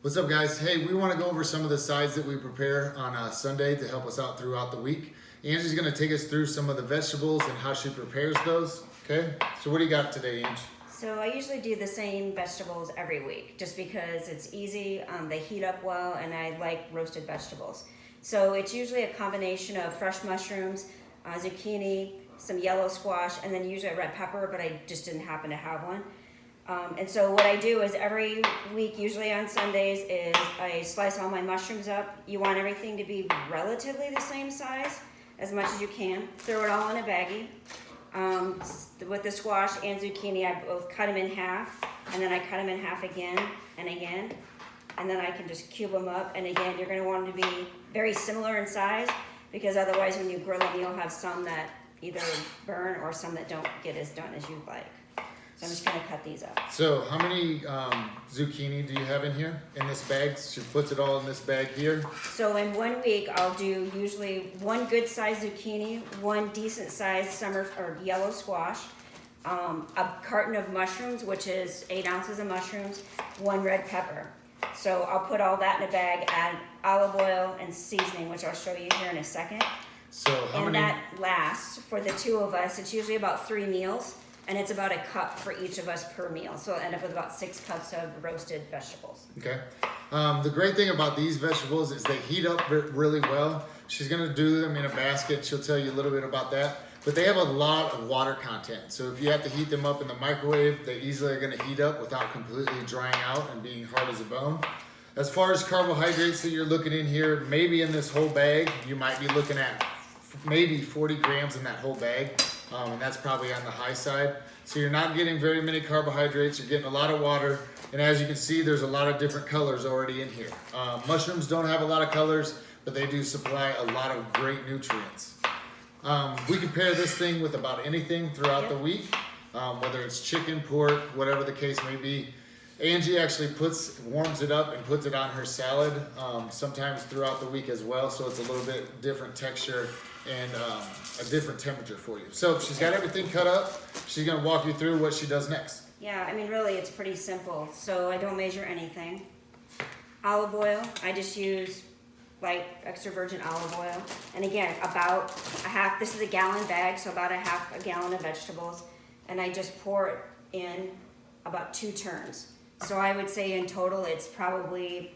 What's up, guys? Hey, we want to go over some of the sides that we prepare on Sunday to help us out throughout the week. Angie's going to take us through some of the vegetables and how she prepares those. Okay, so what do you got today, Angie? So I usually do the same vegetables every week just because it's easy, they heat up well, and I like roasted vegetables. So it's usually a combination of fresh mushrooms, zucchini, some yellow squash, and then usually a red pepper, but I just didn't happen to have one. And so what I do is every week, usually on Sundays, is I slice all my mushrooms up. You want everything to be relatively the same size as much as you can. Throw it all in a baggie. With the squash and zucchini, I both cut them in half, and then I cut them in half again and again, and then I can just cube them up. And again, you're going to want them to be very similar in size, because otherwise when you grill them, you'll have some that either burn or some that don't get as done as you'd like. So I'm just going to cut these up. So how many zucchini do you have in here, in this bag? She puts it all in this bag here. So in 1 week, I'll do usually one good sized zucchini, one decent sized summer or yellow squash, a carton of mushrooms, which is 8 ounces of mushrooms, one red pepper. So I'll put all that in a bag, add olive oil and seasoning, which I'll show you here in a second. So how many? That lasts for the 2 of us. It's usually about 3 meals. And it's about a cup for each of us per meal. So I'll end up with about 6 cups of roasted vegetables. Okay. The great thing about these vegetables is they heat up really well. She's gonna do them in a basket. She'll tell you a little bit about that. But they have a lot of water content. So if you have to heat them up in the microwave, they easily are gonna heat up without completely drying out and being hard as a bone. As far as carbohydrates that you're looking in here, maybe in this whole bag, you might be looking at maybe 40 grams in that whole bag. And that's probably on the high side. So you're not getting very many carbohydrates, you're getting a lot of water, and as you can see, there's a lot of different colors already in here. Mushrooms don't have a lot of colors, but they do supply a lot of great nutrients. We can pair this thing with about anything throughout the week, whether it's chicken, pork, whatever the case may be. Angie actually warms it up and puts it on her salad sometimes throughout the week as well, so it's a little bit different texture and a different temperature for you. So she's got everything cut up. She's gonna walk you through what she does next. Yeah, I mean, really, it's pretty simple. So I don't measure anything. Olive oil, I just use like extra virgin olive oil. And again, about a half, this is a gallon bag, so about a half a gallon of vegetables. And I just pour it in about 2 turns. So I would say in total, it's probably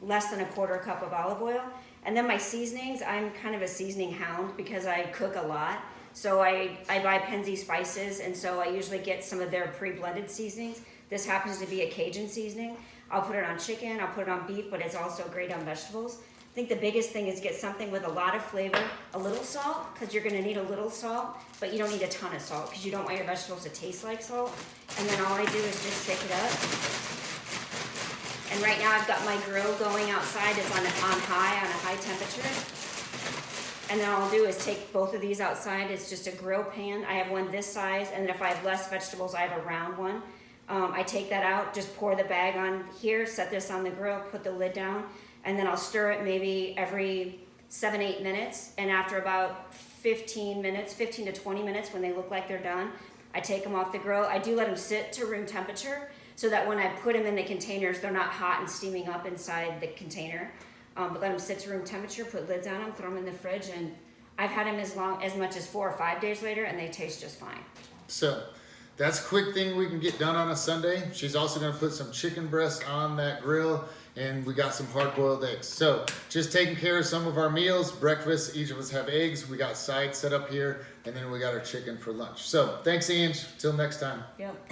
less than a 1/4 cup of olive oil. And then my seasonings, I'm kind of a seasoning hound because I cook a lot. So I buy Penzi spices, and so I usually get some of their pre-blended seasonings. This happens to be a Cajun seasoning. I'll put it on chicken, I'll put it on beef, but it's also great on vegetables. I think the biggest thing is get something with a lot of flavor, a little salt, because you're gonna need a little salt, but you don't need a ton of salt because you don't want your vegetables to taste like salt. And then all I do is just shake it up. And right now I've got my grill going outside. It's on a high temperature. And then all I'll do is take both of these outside. It's just a grill pan. I have one this size, and then if I have less vegetables, I have a round one. I take that out, just pour the bag on here, set this on the grill, put the lid down, and then I'll stir it maybe every 7-8 minutes. And after about 15 to 20 minutes, when they look like they're done, I take them off the grill. I do let them sit to room temperature so that when I put them in the containers, they're not hot and steaming up inside the container. But let them sit to room temperature, put lids on them, throw them in the fridge, and I've had them as much as 4 or 5 days later, and they taste just fine. So that's a quick thing we can get done on a Sunday. She's also gonna put some chicken breast on that grill, and we got some hard-boiled eggs. So just taking care of some of our meals. Breakfast, each of us have eggs. We got sides set up here, and then we got our chicken for lunch. So thanks, Ange. Till next time. Yep.